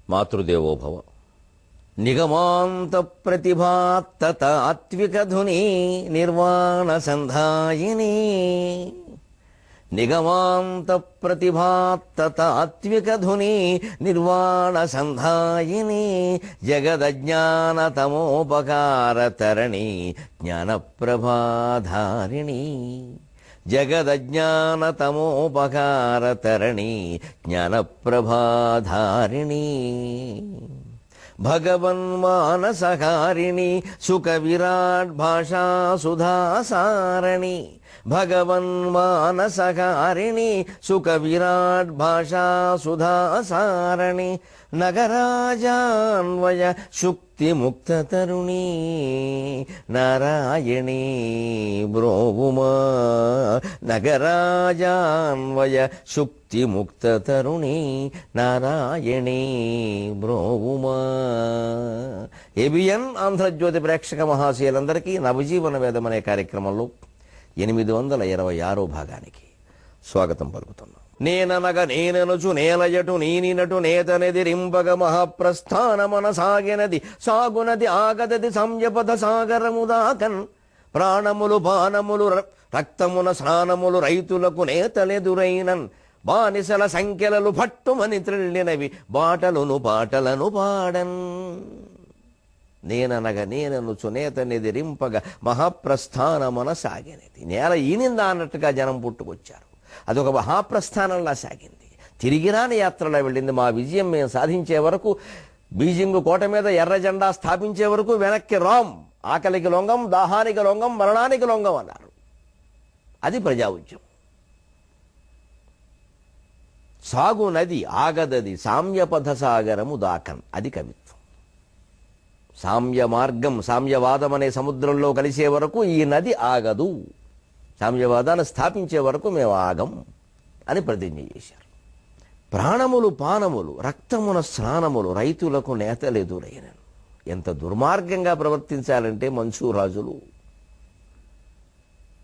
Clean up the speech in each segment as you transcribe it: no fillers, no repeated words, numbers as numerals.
మాతృదేవోభవ. నిగమాంత ప్రతిభాత్తాత్విక ధుని నిర్వాణ సంధాయిని. నిగమాంత ప్రతిభాత్తాత్విక ధుని నిర్వాణ సంధాయిని. జగదజ్ఞాన తమోపకార తరణి జ్ఞానప్రభాధారిణి. జగదజ్ఞాన తమోపకార తరణి జ్ఞానప్రభాధారిణి. భగవన్మానసహారిణి సుఖ విరాట్ భాషా సుధాసారణి. భగవన్మానసహారిణి సుఖ విరాట్ భాషా సుధాసారణి. నగరాజాన్వయ శుక్తి ముక్త తరుణి నారాయణీ బ్రోవుమా. నగరాజాన్వయ శుక్తి ముక్త తరుణి నారాయణీ బ్రోవుమా. ఏబిఎన్ ఆంధ్రజ్యోతి ప్రేక్షక మహాశయులందరికీ నవజీవన వేదం అనే కార్యక్రమంలో 826వ భాగానికి స్వాగతం పలుకుతున్నాం. నేననగ నేననుచు నేలయటు నీనినటు నేతనెదిరింపగ మహాప్రస్థానమన సాగినది సాగునది ఆగదది సంయపద సాగరముదాకన్. ప్రాణములు బాణములు రక్తమున స్నానములు రైతులకు నేతలెదురైనన్. బానిసల సంఖ్యలలు భట్టుమని త్రిల్లినవి బాటలను పాటలను పాడన్. నేననగ నేననుచు నేతనెదిరింపగ మహాప్రస్థానమన సాగినది. నేల ఈనిందా అన్నట్టుగా జనం పుట్టుకొచ్చారు. అదొక మహాప్రస్థానంలా సాగింది. తిరిగిరాని యాత్రలో వెళ్ళింది. మా విజయం మేము సాధించే వరకు, బీజింగ్ కోట మీద ఎర్ర జెండా స్థాపించే వరకు వెనక్కి రాం. ఆకలికి లొంగం, దాహానికి లొంగం, మరణానికి లొంగం అన్నారు. అది ప్రజా ఉద్యమం. సాగు నది ఆగదది సామ్యపథ సాగరము దాకన్. అది కవిత్వం. సామ్య మార్గం, సామ్యవాదం అనే సముద్రంలో కలిసే వరకు ఈ నది ఆగదు. సామ్యవాదాన్ని స్థాపించే వరకు మేము ఆగం అని ప్రతిజ్ఞ చేశారు. ప్రాణములు పానములు రక్తమున స్నానములు రైతులకు నేతలెదురైన. ఎంత దుర్మార్గంగా ప్రవర్తించాలంటే మంచూరాజులు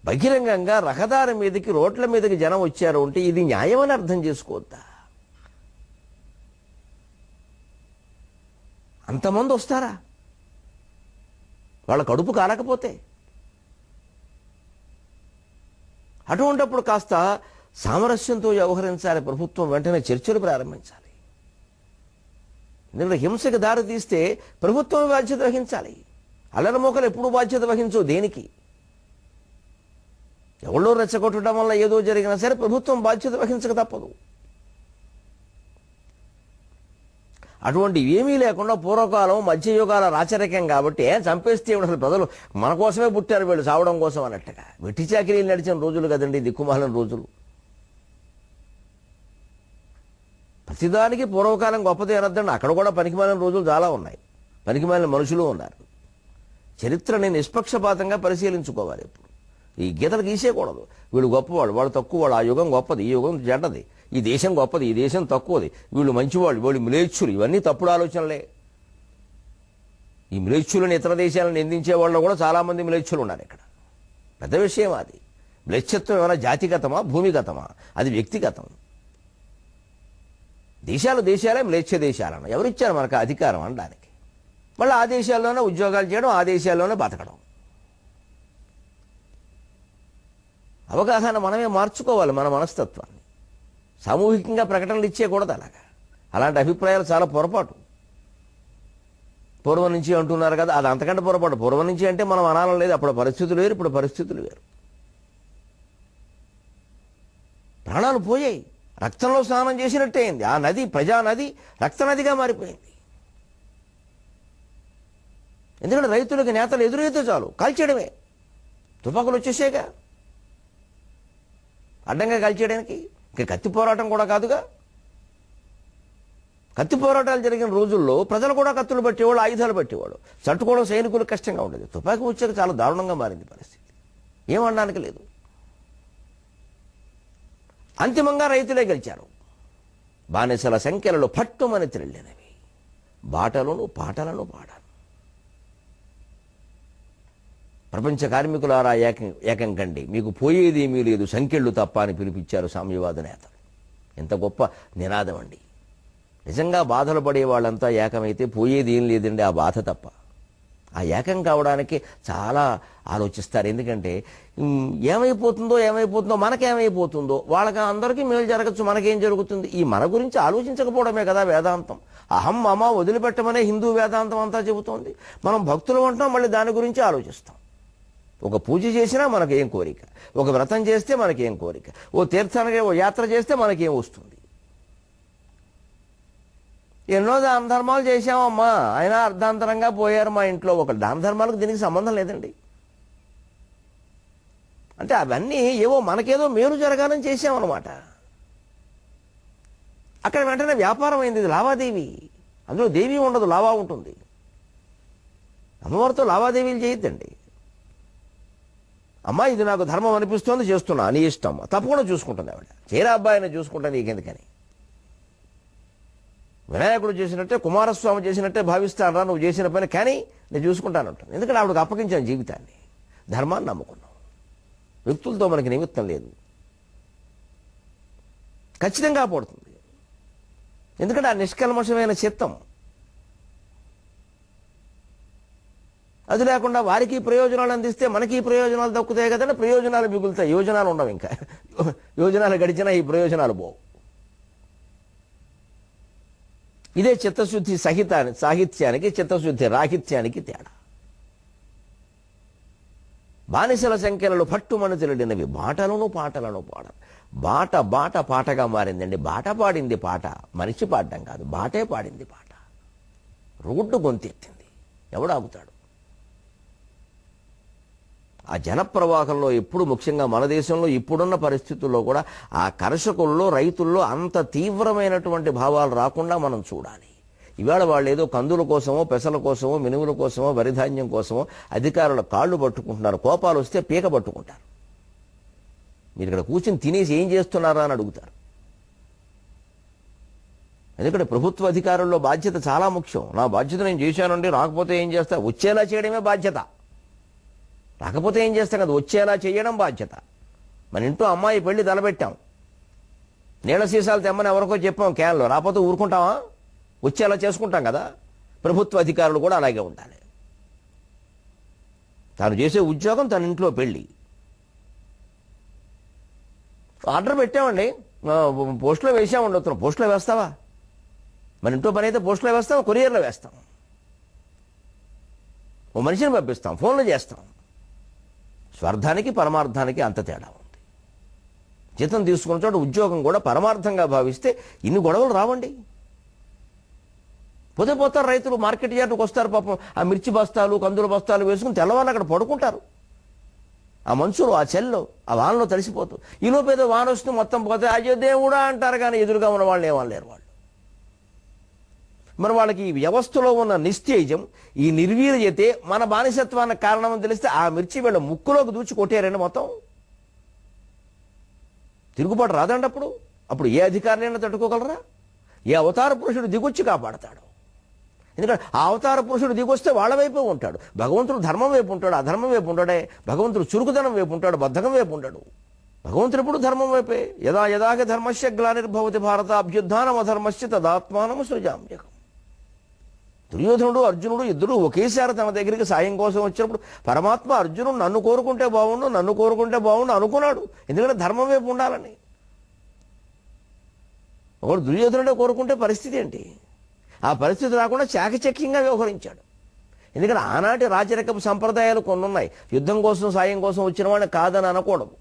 బహిరంగంగా రహదారి మీదకి, రోడ్ల మీదకి జనం వచ్చారు అంటే ఇది న్యాయమని అర్థం చేసుకోవద్దా? అంతమంది వస్తారా వాళ్ళ కడుపు కాలకపోతే? అటువంటిప్పుడు కాస్త సామరస్యంతో వ్యవహరించాలి ప్రభుత్వం. వెంటనే చర్చలు ప్రారంభించాలి. ఎందుకంటే హింసకి దారి తీస్తే ప్రభుత్వం బాధ్యత వహించాలి. అల్లరిమోకలు ఎప్పుడు బాధ్యత వహించవు దేనికి. ఎవరో రెచ్చగొట్టడం వల్ల ఏదో జరిగినా సరే ప్రభుత్వం బాధ్యత వహించక తప్పదు. అటువంటి ఏమీ లేకుండా పూర్వకాలం మధ్యయుగాల రాచరికం కాబట్టి చంపేస్తే అసలు ప్రజలు మన కోసమే పుట్టారు, వీళ్ళు చావడం కోసం అన్నట్టుగా వెట్టి చాకిరీలు నడిచిన రోజులు కదండి దిక్కుమాలిన రోజులు. ప్రతిదానికి పూర్వకాలం గొప్పదే అనద్దండి. అక్కడ కూడా పనికిమాలిన రోజులు చాలా ఉన్నాయి, పనికిమాలిన మనుషులు ఉన్నారు. చరిత్రని నిష్పక్షపాతంగా పరిశీలించుకోవాలి. ఇప్పుడు ఈ గీతలు గీసేయకూడదు. వీళ్ళు గొప్పవాళ్ళు, వాళ్ళు తక్కువవాళ్ళు, ఆ యుగం గొప్పది, ఈ యుగం చెడ్డది, ఈ దేశం గొప్పది, ఈ దేశం తక్కువది, వీళ్ళు మంచివాళ్ళు, వీళ్ళు మ్లేచ్చులు, ఇవన్నీ తప్పుడు ఆలోచనలే. ఈ మ్లేచ్చులను ఇతర దేశాలను నిందించే వాళ్ళు కూడా చాలామంది మ్లేచ్చులు ఉన్నారు ఇక్కడ. పెద్ద విషయం అది. మ్లేచ్ఛత్వం ఏమైనా జాతిగతమా భూమిగతమా? అది వ్యక్తిగతం. దేశాలే మ్లేచ్ఛ దేశాలను ఎవరిచ్చారు మనకు అధికారం అనడానికి? మళ్ళీ ఆ దేశాల్లోనే ఉద్యోగాలు చేయడం, ఆ దేశాల్లోనే బతకడం. అవగాహన మనమే మార్చుకోవాలి మన మనస్తత్వాన్ని. సామూహికంగా ప్రకటనలు ఇచ్చేయకూడదు అలాగా. అలాంటి అభిప్రాయాలు చాలా పొరపాటు. పూర్వం నుంచి అంటున్నారు కదా, అది అంతకంటే పొరపాటు. పూర్వం నుంచి అంటే మనం అనాలం లేదు. అప్పుడు పరిస్థితులు వేరు, ఇప్పుడు పరిస్థితులు వేరు. ప్రాణాలు పోయాయి. రక్తంలో స్నానం చేసినట్టే అయింది. ఆ నది ప్రజానది రక్తనదిగా మారిపోయింది. ఎందుకంటే రైతులకు నేతలు ఎదురైతే చాలు కాల్చేయడమే. తుపాకులు వచ్చేసేగా అడ్డంగా కాల్చేయడానికి. ఇక కత్తి పోరాటం కూడా కాదుగా. కత్తి పోరాటాలు జరిగిన రోజుల్లో ప్రజలు కూడా కత్తులు పట్టేవాళ్ళు, ఆయుధాలు పట్టేవాళ్ళు. చట్టుకోవడం సైనికులకు కష్టంగా ఉండేది. తుపాకీ వచ్చాక చాలా దారుణంగా మారింది పరిస్థితి. ఏమనడానికి లేదు. అంతిమంగా రైతులే గెలిచారు. బానిసల సంఖ్యలలో పట్టుమని త్రిల్లినవి బాటలను పాటలను పాడారు. ప్రపంచ కార్మికులారా ఏకం కండి, మీకు పోయేదేమీ లేదు, సంఖ్యలు తప్ప అని పిలిపించారు సామ్యవాద నేతలు. ఎంత గొప్ప నినాదం అండి. నిజంగా బాధలు పడే వాళ్ళంతా ఏకమైతే పోయేది ఏం లేదండి ఆ బాధ తప్ప. ఆ ఏకం కావడానికి చాలా ఆలోచిస్తారు. ఎందుకంటే ఏమైపోతుందో మనకేమైపోతుందో, వాళ్ళకి అందరికీ మేలు జరగచ్చు, మనకేం జరుగుతుంది, ఈ మన గురించి ఆలోచించకపోవడమే కదా వేదాంతం. అహం మమ వదిలిపెట్టమనే హిందూ వేదాంతం అంతా చెబుతోంది. మనం భక్తులు ఉంటాం, మళ్ళీ దాని గురించి ఆలోచిస్తాం. ఒక పూజ చేసినా మనకేం కోరిక, ఒక వ్రతం చేస్తే మనకేం కోరిక, ఓ తీర్థానికి ఓ యాత్ర చేస్తే మనకేం వస్తుంది. ఎన్నో దాన ధర్మాలు చేశామమ్మా, అయినా అర్ధాంతరంగా పోయారు మా ఇంట్లో. ఒక దాన ధర్మాలకు దీనికి సంబంధం లేదండి. అంటే అవన్నీ ఏవో మనకేదో మేలు జరగాలని చేశామన్నమాట. అక్కడ వెంటనే వ్యాపారం అయింది, ఇది లావాదేవీ. అందులో దేవి ఉండదు, లావా ఉంటుంది. అమ్మవారితో లావాదేవీలు చేయొద్దండి. అమ్మా ఇది నాకు ధర్మం అనిపిస్తోంది, చేస్తున్నా, నీ ఇష్టం, తప్పకుండా చూసుకుంటుంది ఆవిడ. చేరా అబ్బాయిని చూసుకుంటా, నీకెందుకని. వినాయకుడు చేసినట్టే, కుమారస్వామి చేసినట్టే భావిస్తానరా నువ్వు చేసిన పని, కానీ నేను చూసుకుంటానంటాను. ఎందుకంటే ఆవిడకు అప్పగించాను జీవితాన్ని, ధర్మాన్ని నమ్ముకున్నాం. వ్యక్తులతో మనకి నిమిత్తం లేదు, ఖచ్చితంగా పడుతుంది. ఎందుకంటే ఆ నిష్కల్మషమైన చిత్తం, అది లేకుండా వారికి ప్రయోజనాలు అందిస్తే మనకి ప్రయోజనాలు దక్కుతాయి కదండి. ప్రయోజనాలు మిగులుతాయి, యోజనాలు ఉండవు. ఇంకా యోజనాలు గడిచినా ఈ ప్రయోజనాలు పోవు. ఇదే చిత్తశుద్ధి సాహిత్యానికి చిత్తశుద్ధి రాహిత్యానికి తేడా. బానిసల సంఖ్యలలో పట్టుమని తెలిడినవి బాటలను పాటలను పాడను. బాట పాటగా మారిందండి. బాట పాడింది పాట, మనిషి పాడడం కాదు, బాటే పాడింది పాట. రోడ్డు గొంతెత్తింది, ఎవడాగుతాడు? ఆ జనప్రవాహంలో ఎప్పుడు, ముఖ్యంగా మన దేశంలో ఇప్పుడున్న పరిస్థితుల్లో కూడా ఆ కర్షకుల్లో రైతుల్లో అంత తీవ్రమైనటువంటి భావాలు రాకుండా మనం చూడాలి. ఇవాళ వాళ్ళు ఏదో కందుల కోసమో, పెసల కోసమో, మినుముల కోసమో, వరిధాన్యం కోసమో అధికారుల కాళ్ళు పట్టుకుంటున్నారు. కోపాలు వస్తే పీక పట్టుకుంటారు. మీరు ఇక్కడ కూర్చుని తినేసి ఏం చేస్తున్నారా అని అడుగుతారు. ఎందుకంటే ప్రభుత్వ అధికారుల్లో బాధ్యత చాలా ముఖ్యం. నా బాధ్యత నేను చేశానండి, రాకపోతే ఏం చేస్తా, వచ్చేలా చేయడమే బాధ్యత. రాకపోతే ఏం చేస్తాం కదా, వచ్చేలా చేయడం బాధ్యత. మన ఇంట్లో అమ్మాయి పెళ్లి తలపెట్టాం, నీళ్ళ సీసాలు తెమ్మని ఎవరికో చెప్పాం క్యాన్లో, రాకపోతే ఊరుకుంటామా? వచ్చేలా చేసుకుంటాం కదా. ప్రభుత్వ అధికారులు కూడా అలాగే ఉండాలి. తాను చేసే ఉద్యోగం, తన ఇంట్లో పెళ్లి. ఆర్డర్ పెట్టామండి, పోస్టులో వేసామండి, వస్తున్నాం, పోస్టులో వేస్తావా? మన ఇంట్లో పని అయితే పోస్టులో వేస్తాం, కొరియర్లో వేస్తాం, ఓ మనిషిని పంపిస్తాం, ఫోన్లో చేస్తాం. స్వార్థానికి పరమార్థానికి అంత తేడా ఉంది. జీతం తీసుకున్న చోట ఉద్యోగం కూడా పరమార్థంగా భావిస్తే ఇన్ని గొడవలు రావండి. పోతారు రైతులు, మార్కెట్ యార్డుకు వస్తారు, పాపం ఆ మిర్చి బస్తాలు, కందుల బస్తాలు వేసుకుని తెల్లవాళ్ళు అక్కడ పడుకుంటారు. ఆ మంచులో, ఆ చెల్లో, ఆ వానలో తడిసిపోతూ. ఈలోపు ఏదో వాన వస్తూ మొత్తం పోతే అయ్యో దేవుడా అంటారు, కానీ ఎదురుగా ఉన్న వాళ్ళు ఏమనలేరు. వాళ్ళు మరి వాళ్ళకి ఈ వ్యవస్థలో ఉన్న నిస్తేజం, ఈ నిర్వీర్యతే మన బానిసత్వానికి కారణమని తెలిస్తే ఆ మిర్చి వీళ్ళ ముక్కులోకి దూచి కొట్టారండి మొత్తం. తిరుగుబాటు రాదండి అప్పుడు ఏ అధికారులైనా తట్టుకోగలరా? ఏ అవతార పురుషుడు దిగొచ్చి కాపాడతాడు. ఎందుకంటే ఆ అవతార పురుషుడు దిగొస్తే వాళ్ళ వైపే ఉంటాడు. భగవంతుడు ధర్మం వైపు ఉంటాడు, అధర్మం వైపు ఉంటాడే. భగవంతుడు చురుకుదనం వైపు ఉంటాడు, బద్ధకం వైపు ఉంటాడు. భగవంతుడు ఎప్పుడు ధర్మం వైపే. యదా యదాగ ధర్మస్య గ్లానిర్భవతి భారత అభ్యుత్థానం అధర్మస్య తదాత్మానం సృజామ్యహం. దుర్యోధనుడు, అర్జునుడు ఇద్దరు ఒకేసారి తన దగ్గరికి సాయం కోసం వచ్చినప్పుడు పరమాత్మ అర్జునుడు నన్ను కోరుకుంటే బాగుండు అనుకున్నాడు. ఎందుకంటే ధర్మం వైపు ఉండాలని. ఒకడు దుర్యోధనుడే కోరుకుంటే పరిస్థితి ఏంటి? ఆ పరిస్థితి రాకుండా చాకచక్యంగా వ్యవహరించాడు. ఎందుకంటే ఆనాటి రాజరికపు సంప్రదాయాలు కొన్ని ఉన్నాయి. యుద్ధం కోసం, సాయం కోసం వచ్చిన వాడిని కాదని అనకూడదు.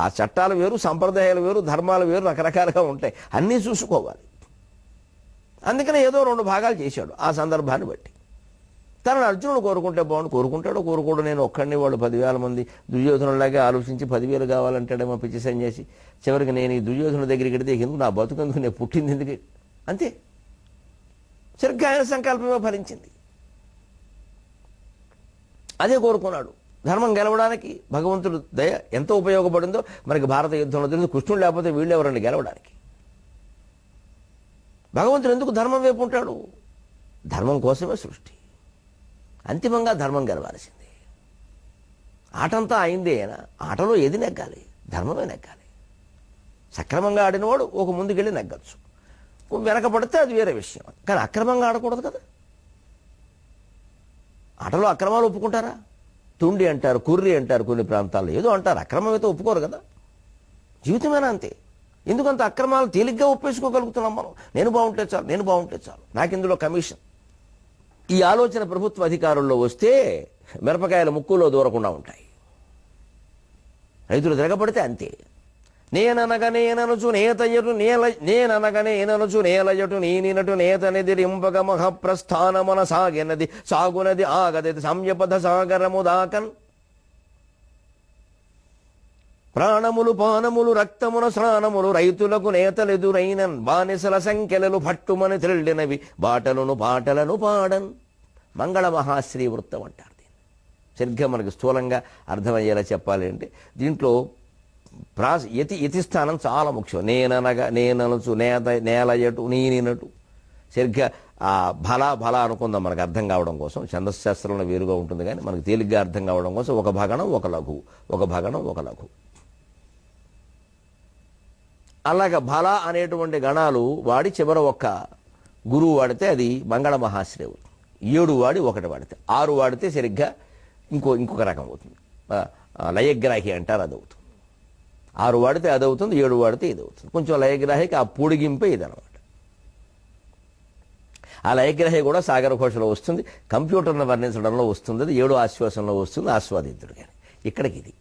ఆ చట్టాలు వేరు, సంప్రదాయాలు వేరు, ధర్మాలు వేరు, రకరకాలుగా ఉంటాయి. అన్నీ చూసుకోవాలి. అందుకనే ఏదో 2 భాగాలు చేశాడు ఆ సందర్భాన్ని బట్టి. తనను అర్జునుడు కోరుకుంటే బాగుండు, కోరుకోడు. నేను ఒక్కడిని, వాళ్ళు 10,000 మంది దుర్యోధనులాగే ఆలోచించి 10,000 కావాలంటాడేమో పిచ్చి సన్యాసి. చివరికి నేను ఈ దుర్యోధను దగ్గరికి వెడితే ఎందుకు, నా బతుకందుకు నేను పుట్టింది ఎందుకు, అంతే. సరిగ్గా ఆయన సంకల్పమే ఫలించింది. అదే కోరుకున్నాడు. ధర్మం గెలవడానికి భగవంతుడు దయ ఎంత ఉపయోగపడిందో మనకి భారత యుద్ధంలో తెలుసు. కృష్ణుడు లేకపోతే వీళ్ళు ఎవరండి గెలవడానికి? భగవంతుడు ఎందుకు ధర్మం వైపు ఉంటాడు? ధర్మం కోసమే సృష్టి. అంతిమంగా ధర్మం గెలవాల్సింది. ఆటంతా అయిందే. ఆటలో ఏది నెగ్గాలి? ధర్మమే నెగ్గాలి. సక్రమంగా ఆడినవాడు ఒక ముందుకెళ్ళి నెగ్గచ్చు. వెనకబడితే అది వేరే విషయం. కానీ అక్రమంగా ఆడకూడదు కదా. ఆటలో అక్రమాలు ఒప్పుకుంటారా? తుండి అంటారు, కుర్రి అంటారు, కొన్ని ప్రాంతాల్లో ఏదో అంటారు, అక్రమం అయితే ఒప్పుకోరు కదా. జీవితమేనా అంతే. ఎందుకంత అక్రమాలు తేలిగ్గా ఒప్పేసుకోగలుగుతున్నాం మనం? నేను బాగుంటే చాలు, నేను బాగుంటే చాలు, నాకు ఇందులో కమిషన్. ఈ ఆలోచన ప్రభుత్వ అధికారుల్లో వస్తే మిరపకాయల ముక్కులో దూరకుండా ఉంటాయి. రైతులు తిరగబడితే అంతే. నేననగా నేననుచు నేతయటు నేననగా నేననుచు నేలయటు నీనినటు నేతనిది రింపగ మహప్రస్థానమన సాగినది సాగునది ఆగది సంయపథ సాగరము దాకన్ ప్రాణములు పానములు రక్తమున స్నానములు రైతులకు నేతలెదురైనన్ బానిసల సంఖ్యలు పట్టుమని త్రిల్లినవి బాటలను పాటలను పాడన్. మంగళ మహాశ్రీ వృత్తం అంటారు దీన్ని. సరిగ్గా మనకు స్థూలంగా అర్థమయ్యేలా చెప్పాలి అంటే దీంట్లో యతి స్థానం చాలా ముఖ్యం. నేననగా నేననుచు నేలయటు నీనినటు. సరిగ్గా భల అనుకుందాం మనకు అర్థం కావడం కోసం. ఛందశాస్త్రంలో వేరుగా ఉంటుంది కానీ మనకు తేలిగ్గా అర్థం కావడం కోసం ఒక భగణం ఒక లఘు, ఒక భగణం ఒక లఘు. అలాగ బల అనేటువంటి గణాలు వాడి చివర ఒక్క గురువు వాడితే అది మంగళ మహాశ్రేవు. 7 వాడి 1 వాడితే 6 వాడితే సరిగ్గా ఇంకొక రకం అవుతుంది. లయగ్రాహి అంటారు, అది అవుతుంది. 6 వాడితే అది అవుతుంది, 7 వాడితే ఇది అవుతుంది. కొంచెం లయగ్రాహికి ఆ పొడిగింపే ఇదనమాట. ఆ లయగ్రాహి కూడా సాగర ఘోషలో వస్తుంది, కంప్యూటర్ను వర్ణించడంలో వస్తుంది, అది 7 ఆశ్వాసంలో వస్తుంది, ఆస్వాదితుడు. కానీ ఇక్కడికి ఇది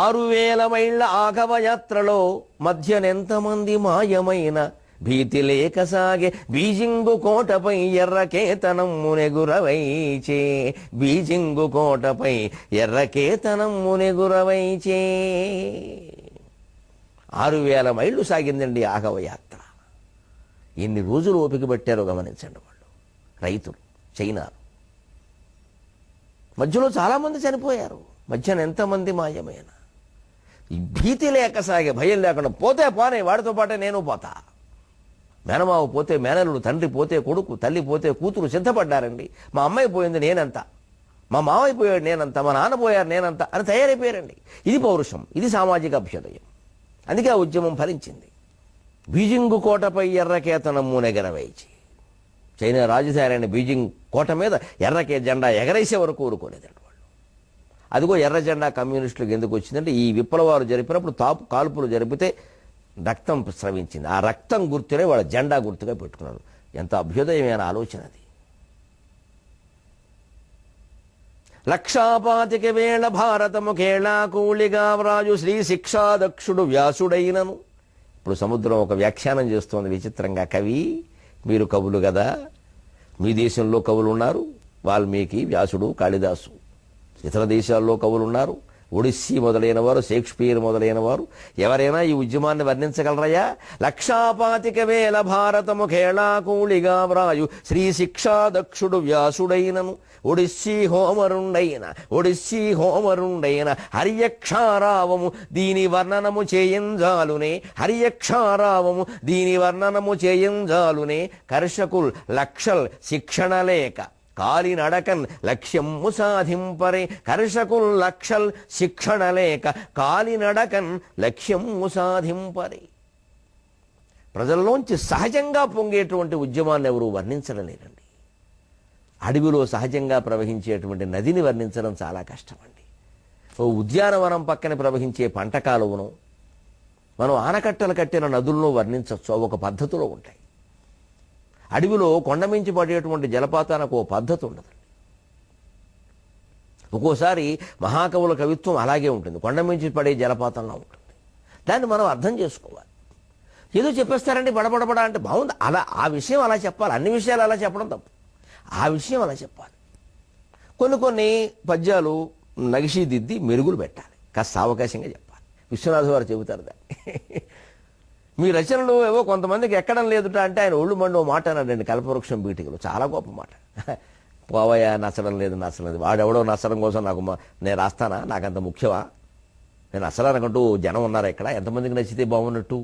6000 మైళ్ళ ఆగవయాత్రలో మధ్యనెంతమంది మాయమైన భీతి లేక సాగే బీజింగు కోటపై ఎర్రకేతనమ్మునెగురవైచే. బీజింగు కోటపై ఎర్రకేతనమ్మునెగురవైచే. 6000 మైళ్ళు సాగిందండి ఆగవయాత్ర. ఎన్ని రోజులు ఓపిక పట్టారో గమనించండి వాళ్ళు రైతులు, చైనాలు. మధ్యలో చాలామంది చనిపోయారు. మధ్యన ఎంతమంది మాయమైన. భీతి లేక సాగే, భయం లేకుండా పోతే పోనే, వాడితో పాటే నేను పోతా. మేనమావ పోతే మేనలుడు, తండ్రి పోతే కొడుకు, తల్లి పోతే కూతురు సిద్ధపడ్డారండి. మా అమ్మాయి పోయింది నేనంత, మా మావయ్య పోయాడు నేనంత, మా నాన్న పోయారు నేనంత అని తయారైపోయారండి. ఇది పౌరుషం, ఇది సామాజిక అభ్యుదయం. అందుకే ఆ ఉద్యమం ఫలించింది. బీజింగు కోటపై ఎర్రకేతనమ్ము నెగరవేచి. చైనా రాజధాని బీజింగ్ కోట మీద ఎర్రకే జెండా ఎగరేసే వరకు ఊరుకోలేదండి వాళ్ళు. అదిగో ఎర్ర జెండా కమ్యూనిస్టులకు ఎందుకు వచ్చిందంటే ఈ విప్లవాలు జరిపినప్పుడు కాల్పులు జరిపితే రక్తం స్రవించింది. ఆ రక్తం గుర్తునే వాళ్ళ జెండా గుర్తుగా పెట్టుకున్నారు. ఎంత అభ్యుదయమైన ఆలోచన అది. 1,25,000 భారతము కేళా కూళిగా వ్రాజు శ్రీ శిక్షాదక్షుడు వ్యాసుడైనను. ఇప్పుడు సముద్రం ఒక వ్యాఖ్యానం చేస్తోంది విచిత్రంగా. కవి, మీరు కవులు కదా, మీ దేశంలో కవులు ఉన్నారు, వాల్మీకి, వ్యాసుడు, కాళిదాసు. ఇతర దేశాల్లో కవులు ఉన్నారు, ఒడిస్సీ మొదలైన వారు, షేక్స్పియర్ మొదలైన వారు. ఎవరైనా ఈ ఉద్యమాన్ని వర్ణించగలరయ్యా? 1,25,000 భారతము కేళాకూళిగా వ్రాయు శ్రీ శిక్షాదక్షుడు వ్యాసుడైనను. ఒడిస్సీ హోమరుండైన హరియక్షారావము దీని వర్ణనము చేయంజాలునే. హరియక్షారావము దీని వర్ణనము చేయంజాలునే. కర్షకుల్ లక్షల్ శిక్షణ లేక కాలినడకన్ లక్ష్యము సాధింపరే. కర్షకుల్ లక్షల్ శిక్షణ లేక కాలినడకన్ లక్ష్యము సాధింపరే. ప్రజల్లోంచి సహజంగా పొంగేటువంటి ఉద్యమాన్ని ఎవరూ వర్ణించడం లేదండి. అడవిలో సహజంగా ప్రవహించేటువంటి నదిని వర్ణించడం చాలా కష్టమండి. ఓ ఉద్యానవనం పక్కన ప్రవహించే పంట కాలువను మనం ఆనకట్టలు కట్టిన నదులను వర్ణించవచ్చు. ఒక పద్ధతిలో ఉంటాయి. అడవిలో కొండమించి పడేటువంటి జలపాతానికి ఓ పద్ధతి ఉండదండి. ఒక్కోసారి మహాకవుల కవిత్వం అలాగే ఉంటుంది, కొండమించి పడే జలపాతంలో ఉంటుంది. దాన్ని మనం అర్థం చేసుకోవాలి. ఏదో చెప్పేస్తారండి బడబడబడ అంటే బాగుంది, అలా ఆ విషయం అలా చెప్పాలి. అన్ని విషయాలు అలా చెప్పడం తప్పు, ఆ విషయం అలా చెప్పాలి. కొన్ని పద్యాలు నగిషి దిద్ది మెరుగులు పెట్టాలి, కాస్త అవకాశంగా చెప్పాలి. విశ్వనాథ వారు చెబుతారు దాన్ని. మీ రచనలు ఏవో కొంతమందికి ఎక్కడం లేదుట అంటే ఆయన ఒళ్ళు మండి ఓ మాట అన్నాడండి కల్పవృక్షం బీటికలు. చాలా గొప్ప మాట. పోవయ్యా నచ్చడం లేదు. వాడెవడో నచ్చడం కోసం నేను రాస్తానా? నాకంత ముఖ్యమా? నేను నచ్చడానికంటూ జనం ఉన్నారా ఇక్కడ? ఎంతమందికి నచ్చితే బాగున్నట్టు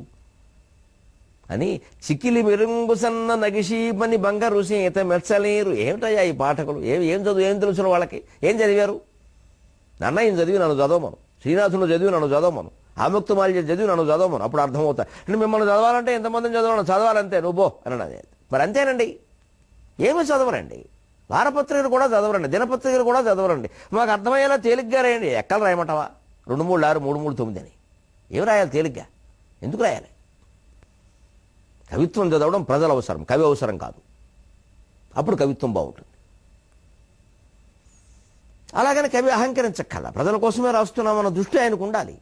అని. చిక్కిలి మెరుంగు సన్న నగిషీపని బంగారు సీత మెచ్చలేరు. ఏమిటయ్యా ఈ పాఠకులు? ఏం తెలుసు వాళ్ళకి? ఏం చదివారు? నన్నయ్యని చదివి నన్ను చదవమను, శ్రీనాథుని చదివి నన్ను చదవమను, ఆముక్తమాల్య చదివి నన్ను చదవమను, అప్పుడు అర్థమవుతా. అంటే మిమ్మల్ని చదవాలంటే ఎంతమందిని చదవాలంతే నువ్వు బో అన్నది. మరి అంతేనండి, ఏమీ చదవరండి. వారపత్రికలు కూడా చదవరండి, దినపత్రికలు కూడా చదవరండి. మాకు అర్థమయ్యేలా తేలిగ్గా రాయండి. ఎక్కడ రాయమంటావా? 2, 3, 6, 3, 3, 9 అని ఏమి రాయాలి తేలిగ్గా? ఎందుకు రాయాలి? కవిత్వం చదవడం ప్రజల అవసరం, కవి అవసరం కాదు. అప్పుడు కవిత్వం బాగుంటుంది. అలాగని కవి అహంకరించక్కల, ప్రజల కోసమే రాస్తున్నామన్న దృష్టి ఆయనకు ఉండాలి.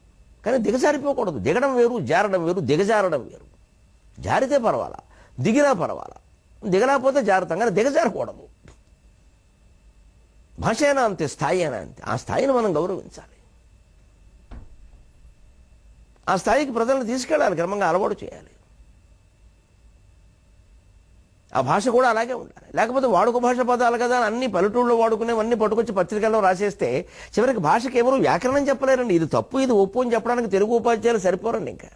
కానీ దిగజారిపోకూడదు. దిగడం వేరు, జారడం వేరు, దిగజారడం వేరు. జారితే పర్వాలా, దిగినా పర్వాలా, దిగలేకపోతే జారుతాం, కానీ దిగజారకూడదు. భాష అయినా అంతే, స్థాయి అయినా అంతే. ఆ స్థాయిని మనం గౌరవించాలి. ఆ స్థాయికి ప్రజలను తీసుకెళ్ళాలి, క్రమంగా అలవాటు చేయాలి. ఆ భాష కూడా అలాగే ఉండాలి. లేకపోతే వాడుక భాష పదాలు కదా అన్ని పల్లెటూళ్ళలో వాడుకునేవన్నీ పట్టుకొచ్చి పత్రికల్లో రాసేస్తే చివరికి భాషకి ఎవరు వ్యాకరణం చెప్పలేరండి. ఇది తప్పు, ఇది ఒప్పు అని చెప్పడానికి తెలుగు ఉపాధ్యాయులు సరిపోరండి. ఇంకా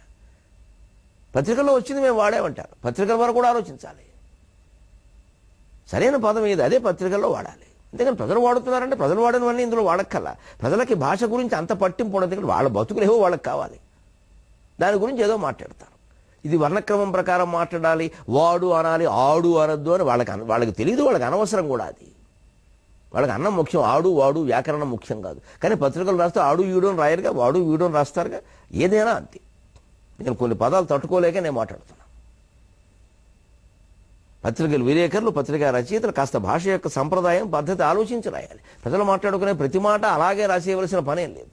పత్రికల్లో వచ్చింది మేము వాడేమంటారు. పత్రికల వరకు కూడా ఆలోచించాలి. సరైన పదం ఏది అదే పత్రికల్లో వాడాలి. అంతేకాని ప్రజలు వాడుతున్నారంటే ప్రజలు వాడినవన్నీ ఇందులో వాడక్కల్లా. ప్రజలకి భాష గురించి అంత పట్టింపు ఉండదు. వాళ్ళ బతుకులు ఏవో వాళ్ళకి కావాలి, దాని గురించి ఏదో మాట్లాడతారు. ఇది వర్ణక్రమం ప్రకారం మాట్లాడాలి, వాడు అనాలి, ఆడు అనద్దు అని వాళ్ళకి తెలియదు, వాళ్ళకి అనవసరం కూడా. అది వాళ్ళకి అన్నం ముఖ్యం, ఆడు వాడు వ్యాకరణం ముఖ్యం కాదు. కానీ పత్రికలు రాస్తే ఆడు ఈడు అని రాయరుగా, వాడు వీడు అని రాస్తారుగా. ఏదైనా అంతే. నేను కొన్ని పదాలు తట్టుకోలేక నేను మాట్లాడుతున్నాను. పత్రికలు విలేకరులు, పత్రికా రచయితలు కాస్త భాష యొక్క సంప్రదాయం పద్ధతి ఆలోచించి రాయాలి. ప్రజలు మాట్లాడుకునే ప్రతి మాట అలాగే రాసేయవలసిన పనేం లేదు,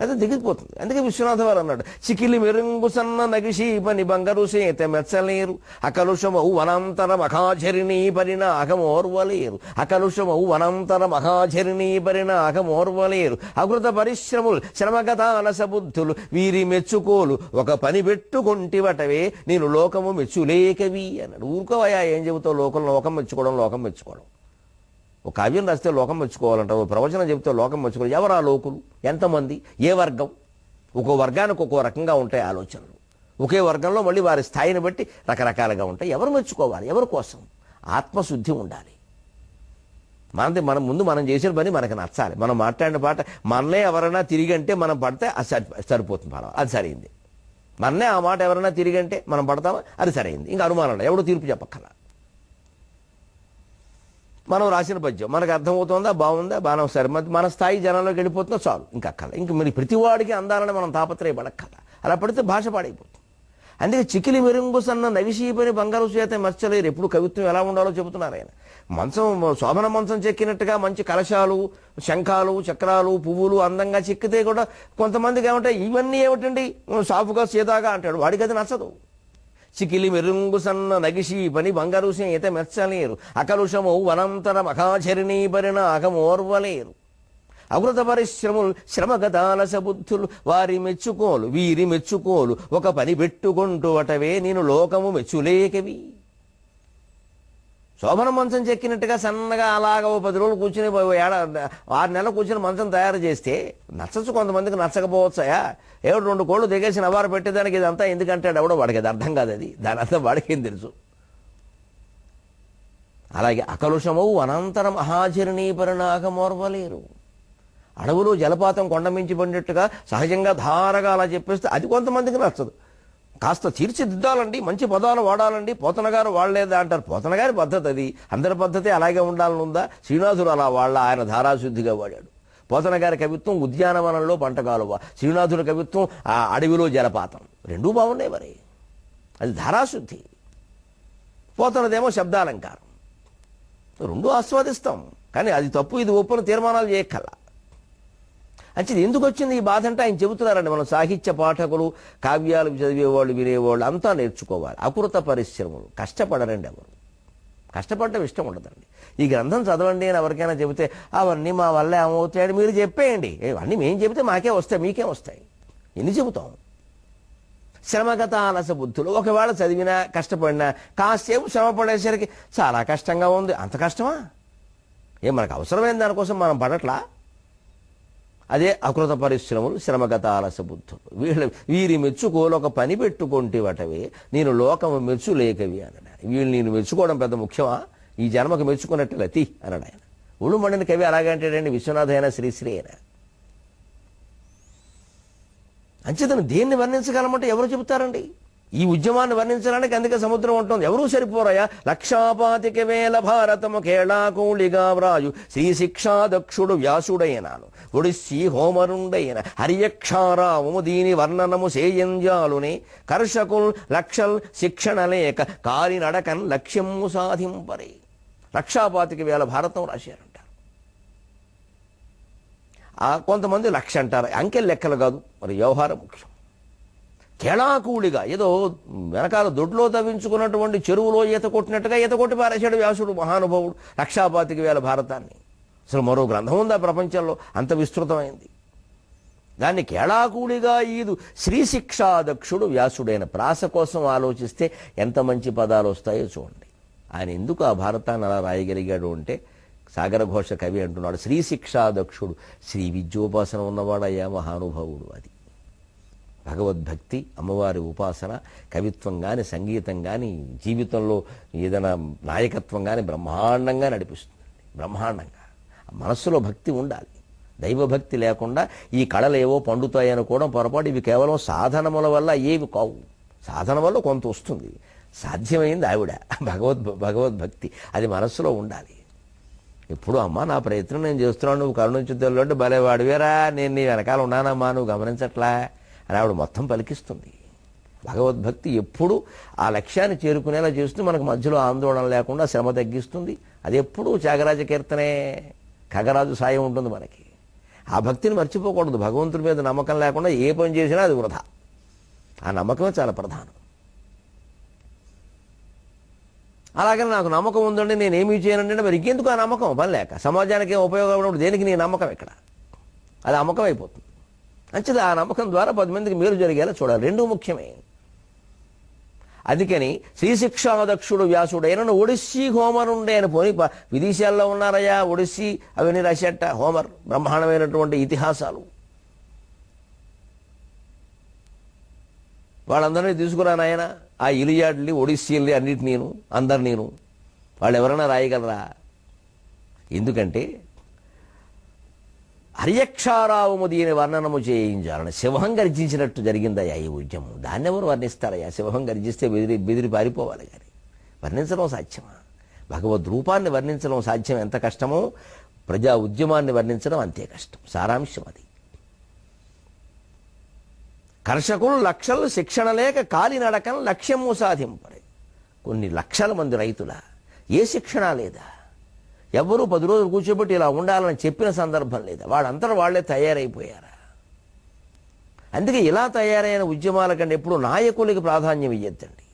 అయితే దిగిపోతుంది. అందుకే విశ్వనాథ వారు అన్నాడు, చికిలి మెరుంగు సన్న నగిషీపని బంగరు సేత మెచ్చలేరు, అకలుషమౌ వనాంతర మఖాచరిణీ పరిణాగమోర్వలేరు, అకలుషమౌ వనాంతర మఖాచరిణీ పరిణాగమోర్వలేరు, అకృత పరిశ్రములు శ్రమగతాలస బుద్ధులు వీరి మెచ్చుకోలు ఒక పని పెట్టుకొంటివటవే నేను లోకము మెచ్చులేకవి అన్నాడు. ఊరుకోవయా, ఏం చెబుతావు? లోకం మెచ్చుకోవడం. ఒక కావ్యం రాస్తే లోకం మెచ్చుకోవాలంటారు, ప్రవచనం చెబితే లోకం మెచ్చుకోవాలి. ఎవరు ఆ లోకులు? ఎంతమంది? ఏ వర్గం? ఒక్కో వర్గానికి ఒక్కో రకంగా ఉంటాయి ఆలోచనలు. ఒకే వర్గంలో మళ్ళీ వారి స్థాయిని బట్టి రకరకాలుగా ఉంటాయి. ఎవరు మెచ్చుకోవాలి? ఎవరి కోసం? ఆత్మశుద్ధి ఉండాలి. మన ముందు మనం చేసిన పని మనకు నచ్చాలి. మనం మాట్లాడిన పాట మననే ఎవరైనా తిరిగంటే మనం పడితే అది సరిపోతుంది, అది సరైంది. మననే ఆ మాట ఎవరైనా తిరిగంటే మనం పడతామా, అది సరైంది. ఇంకా అనుమానం ఎవడో తీర్పు చెప్పక్కల. మనం రాసిన పద్యం మనకు అర్థమవుతుందా, బాగుందా, బాగా సరే, మన స్థాయి జనాల్లోకి వెళ్ళిపోతుందా, చాలు. ఇంకా అక్కల. ఇంక మరి ప్రతివాడికి అందాలని మనం తాపత్రయపడక్కల. అలా పడితే భాష పాడైపోతుంది. అందుకే చికిలి మెరుంగు సన్న నవిషీపని బంగారు చేత మర్చలేరు. ఎప్పుడు కవిత్వం ఎలా ఉండాలో చెబుతున్నారు ఆయన. శోభన మంచం చెక్కినట్టుగా మంచి కలశాలు, శంఖాలు, చక్రాలు, పువ్వులు అందంగా చెక్కితే కూడా కొంతమందికి ఏమంటాయి, ఇవన్నీ ఏమిటండి సాఫుగా సీదాగా అంటాడు. వాడికి అది నచ్చదు. చికిలి మెరుంగు సన్న నగిషీ పని బంగారు సేత మెచ్చలేరు, అకలుషమౌ వనంతర మఖాచరిణీ పరిణాగమోర్వలేరు, అకృత పరిశ్రములు శ్రమగతాలస బుద్ధులు వీరి మెచ్చుకోలు ఒక పని పెట్టుకుంటూ అటవే నేను లోకము మెచ్చులేకవి. శోభన మంచం చెక్కినట్టుగా సన్నగా అలాగ 10 రోజులు కూర్చుని 6 నెలలు కూర్చుని మంచం తయారు చేస్తే నచ్చచ్చు, కొంతమందికి నచ్చకపోవచ్చాయా. 2 కోళ్ళు దిగేసి నవారు పెట్టేదానికి ఇదంతా ఎందుకంటాడు ఎవడో, వాడికి అది అర్థం కాదు. అది దాని అంతా వాడికేం తెలుసు. అలాగే అకలుషమౌ అనంతర మహాచరిణీ పరిణాగమోర్వలేరు. అడవులు జలపాతం కొండమించి పడినట్టుగా సహజంగా ధారగా అలా చెప్పేస్తే అది కొంతమందికి నచ్చదు. కాస్త తీర్చిదిద్దాలండి, మంచి పదాలు వాడాలండి, పోతన గారు వాడలేదా అంటారు. పోతన గారి పద్ధతి అది, అందరి పద్ధతి అలాగే ఉండాలని ఉందా? శ్రీనాథుడు అలా ఆయన ధారాశుద్ధిగా వాడాడు. పోతన గారి కవిత్వం ఉద్యానవనంలో పంటకాలువ, శ్రీనాథుడి కవిత్వం ఆ అడవిలో జలపాతం. రెండూ బాగున్నాయి. మరి అది ధారాశుద్ధి. పోతనదేమో శబ్దాలంకారం. రెండూ ఆస్వాదిస్తాం, కానీ అది తప్పు ఇది ఒప్పున తీర్మానాలు చేయక్కల్లా. అంటే ఎందుకు వచ్చింది ఈ బాధ అంటే ఆయన చెబుతున్నారండి. మనం సాహిత్య పాఠకులు, కావ్యాలు చదివేవాళ్ళు, వినేవాళ్ళు అంతా నేర్చుకోవాలి. అకృత పరిశ్రమలు, కష్టపడరండి ఎవరు. కష్టపడటం ఇష్టం ఉండదండి. ఈ గ్రంథం చదవండి అని ఎవరికైనా చెబితే అవన్నీ మా వల్ల ఏమవుతాయని మీరు చెప్పేయండి. అన్నీ మేము చెబితే మాకే వస్తాయి, మీకే వస్తాయి. ఎన్ని చెబుతాం? శ్రమగత ఆలస బుద్ధులు. ఒకవేళ చదివినా కష్టపడినా కాసేపు శ్రమ పడేసరికి చాలా కష్టంగా ఉంది. అంత కష్టమా? మనకు అవసరమైన దానికోసం మనం పడట్లా? అదే అకృత పరిశ్రమలు, శ్రమగత ఆలస బుద్ధులు. వీరి మెచ్చుకోలు ఒక పని పెట్టుకుంటేవటవే నేను లోకము మెచ్చులేకవి అన్నాడు. వీళ్ళు నేను మెచ్చుకోవడం పెద్ద ముఖ్యమా? ఈ జన్మకు మెచ్చుకున్నట్టు లతి అన్నాడు ఆయన. ఒళ్ళు మండిన కవి అలాగే అంటాడండి. విశ్వనాథ అయినా శ్రీశ్రీ అయినా అంచేతను దేన్ని వర్ణించగలమంటే ఎవరు చెబుతారండి? ఈ ఉద్యమాన్ని వర్ణించడానికి అందుకే సముద్రం ఉంటుంది. ఎవరూ సరిపోరయ్యా. 1,25,000 భారతము కేళాకూళిగా వ్రాయు శ్రీ శిక్షాదక్షుడు వ్యాసుడైనాను ఒడిస్సీ హోమరుండైన హరియక్షారావము దీని వర్ణనము సేయంజాలునే కర్షకుల్ లక్షల్ శిక్షణ లేక కాలి నడకన్ లక్ష్యము సాధింపరే. 1,25,000 భారతం రాశారంటారు. కొంతమంది 1,00,000 అంటారు. అంకెలు లెక్కలు కాదు, మరి వ్యవహారం ముఖ్యం. కేళాకూళిగా ఏదో వెనకాల దొడ్లో తవ్వించుకున్నటువంటి చెరువులో ఈత కొట్టినట్టుగా ఈత కొట్టి పారేశాడు వ్యాసుడు మహానుభావుడు 1,25,000 భారతాన్ని. అసలు మరో గ్రంథం ఉందా ప్రపంచంలో అంత విస్తృతమైంది? దాన్ని కేళాకూళిగా ఈదు శ్రీ శిక్షాదక్షుడు వ్యాసుడైన. ప్రాస కోసం ఆలోచిస్తే ఎంత మంచి పదాలు వస్తాయో చూడండి. ఆయన ఎందుకు ఆ భారతాన్ని అలా రాయగలిగాడు అంటే, సాగర ఘోష కవి అంటున్నాడు, శ్రీ శిక్షాదక్షుడు శ్రీ విద్యోపాసన ఉన్నవాడయ్యా మహానుభావుడు. అది భగవద్భక్తి, అమ్మవారి ఉపాసన, కవిత్వం కానీ, సంగీతం కానీ, జీవితంలో ఏదైనా నాయకత్వం కానీ బ్రహ్మాండంగా నడిపిస్తుంది. బ్రహ్మాండంగా మనస్సులో భక్తి ఉండాలి. దైవభక్తి లేకుండా ఈ కళలు ఏవో పండుతాయి అనుకోవడం పొరపాటు. ఇవి కేవలం సాధనముల వల్ల ఏవి కావు. సాధన వల్ల కొంత వస్తుంది. సాధ్యమైంది ఆవిడ భగవద్భక్తి. అది మనస్సులో ఉండాలి. ఎప్పుడు అమ్మా నా ప్రయత్నం నేను చేస్తున్నాను, నువ్వు కరుణించుదల్లో అంటే భలే వాడివేరా, నేను నీ వెనకాల ఉన్నానమ్మా, నువ్వు గమనించట్లా అని ఆవిడ మొత్తం పలికిస్తుంది. భగవద్భక్తి ఎప్పుడు ఆ లక్ష్యాన్ని చేరుకునేలా చేస్తుంది. మనకు మధ్యలో ఆందోళన లేకుండా శ్రమ తగ్గిస్తుంది. అది ఎప్పుడు త్యాగరాజ కీర్తనే, ఖగరాజు సాయం ఉంటుంది మనకి. ఆ భక్తిని మర్చిపోకూడదు. భగవంతుడి మీద నమ్మకం లేకుండా ఏ పని చేసినా అది వృధా. ఆ నమ్మకమే చాలా ప్రధానం. అలాగని నాకు నమ్మకం ఉందండి నేనేమీ చేయనంటే మరి ఇంకెందుకు ఆ నమ్మకం? పని లేక సమాజానికి ఉపయోగపడినప్పుడు దేనికి నీ నమ్మకం ఎక్కడ? అది అమ్మకం అయిపోతుంది. అంచేది ఆ నమ్మకం ద్వారా 10 మందికి మేలు జరిగేలా చూడాలి. రెండూ ముఖ్యమే. అందుకని శ్రీశిక్షాదక్షుడు వ్యాసుడైన ఒడిస్సీ హోమర్ ఉండే అని పోని విదేశాల్లో ఉన్నారయ్యా ఒడిస్సీ అవన్నీ రాసేట. హోమర్ బ్రహ్మాండమైనటువంటి ఇతిహాసాలు. వాళ్ళందరినీ తీసుకురానాయన ఆ ఇలియాడ్ని ఒడిస్సీల్ని అన్నిటి అందరు వాళ్ళు ఎవరైనా రాయగలరా? ఎందుకంటే హరియక్షారావము దీని వర్ణనము చేయించాలని సింహం గర్జించినట్టు జరిగిందయ్యా ఈ ఉద్యమం. దాన్ని ఎవరు వర్ణిస్తారయ్యా? సింహం గర్జిస్తే బెదిరి పారిపోవాలి. కానీ వర్ణించడం సాధ్యమా? భగవద్ రూపాన్ని వర్ణించడం సాధ్యం ఎంత కష్టమో ప్రజా ఉద్యమాన్ని వర్ణించడం అంతే కష్టం. సారాంశం అది. కర్షకులు లక్షలు శిక్షణ లేక కాలినడకను లక్ష్యము సాధింపరే. కొన్ని లక్షల మంది రైతుల ఏ శిక్షణ లేదా, ఎవరూ 10 రోజులు కూర్చోబెట్టి ఇలా ఉండాలని చెప్పిన సందర్భం లేదా, వాళ్ళంతా వాళ్లే తయారైపోయారా? అందుకే ఇలా తయారైన ఉద్యమాల కంటే ఎప్పుడు నాయకులకి ప్రాధాన్యం ఇయ్యద్దండి.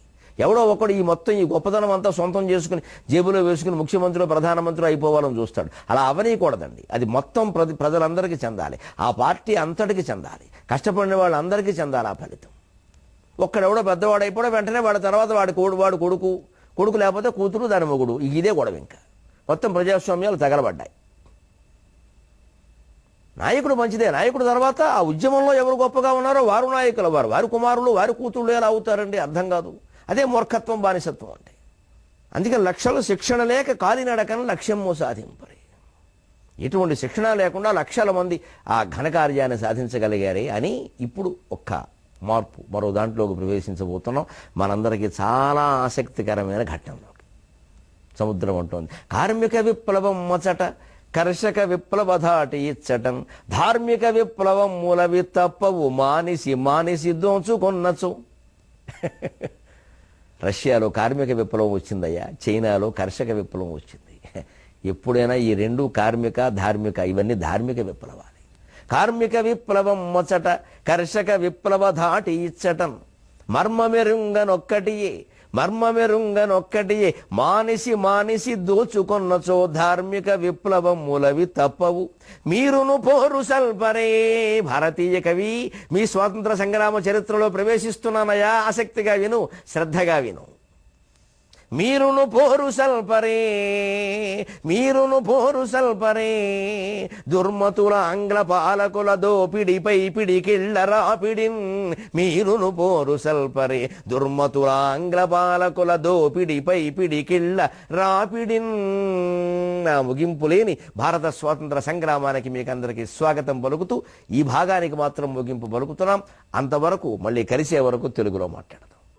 ఎవడో ఒకడు ఈ మొత్తం ఈ గొప్పతనం అంతా సొంతం చేసుకుని జేబులో వేసుకుని ముఖ్యమంత్రి ప్రధానమంత్రి అయిపోవాలని చూస్తాడు. అలా అవనీయకూడదండి. అది మొత్తం ప్రజలందరికీ చెందాలి. ఆ పార్టీ అంతటికి చెందాలి. కష్టపడిన వాళ్ళందరికీ చెందాలి ఆ ఫలితం. ఒక్కడెవడో పెద్దవాడు అయిపోవడం వెంటనే వాడి తర్వాత వాడు కొడుకు లేకపోతే కూతురు దాని మొగుడు. ఇదే గొడవ. ఇంకా మొత్తం ప్రజాస్వామ్యాలు తగలబడ్డాయి. నాయకుడు మంచిదే. నాయకుడు తర్వాత ఆ ఉద్యమంలో ఎవరు గొప్పగా ఉన్నారో వారు నాయకులు, వారి కుమారులు వారి కూతుళ్ళు ఎలా అవుతారండి? అర్థం కాదు. అదే మూర్ఖత్వం, బానిసత్వం అంటే. అందుకని లక్షలు శిక్షణ లేక కాలినడకను లక్ష్యము సాధింపరే. ఎటువంటి శిక్షణ లేకుండా లక్షల మంది ఆ ఘనకార్యాన్ని సాధించగలిగారే అని ఇప్పుడు ఒక్క మార్పు మరో దాంట్లోకి ప్రవేశించబోతున్నాం. మనందరికీ చాలా ఆసక్తికరమైన ఘట్టంలోకి. సముద్రం అంటోంది కార్మిక విప్లవం మొచట కర్షక విప్లవ ధాటి ఇచ్చటం ధార్మిక విప్లవం మూలవి తప్పవు మానిసి దోచుకొన్నచు. రష్యాలో కార్మిక విప్లవం వచ్చిందయ్యా, చైనాలో కర్షక విప్లవం వచ్చింది. ఎప్పుడైనా ఈ రెండు కార్మిక ధార్మిక ఇవన్నీ ధార్మిక విప్లవాలు. కార్మిక విప్లవం మొచట కర్షక విప్లవ ధాటి ఇచ్చటం మర్మమెరుంగనొక్కటియే మానిసి దోచుకొన్నచో ధార్మిక విప్లవం మూలవి తప్పవు మీరును పోరు సల్పరే. భారతీయ కవి, మీ స్వాతంత్ర సంగ్రామ చరిత్రలో ప్రవేశిస్తున్నానయా, ఆసక్తిగా విను, శ్రద్ధగా విను. మీరును పోరు సల్పరే దుర్మతుల ఆంగ్ల పాలకుల దోపిడిపై పిడికిళ్ళ రాపిడిన్. మీరును పోరు సల్పరే దుర్మతుల ఆంగ్ల పాలకుల దోపిడిపై పిడికిళ్ళ రాపిడిన్. కన్నా ముగింపు లేని భారత స్వాతంత్ర సంగ్రామానికి మీకందరికీ స్వాగతం పలుకుతూ ఈ భాగానికి మాత్రం ముగింపు పలుకుతున్నాం. అంతవరకు మళ్ళీ కలిసే వరకు తెలుగులో మాట్లాడతాం.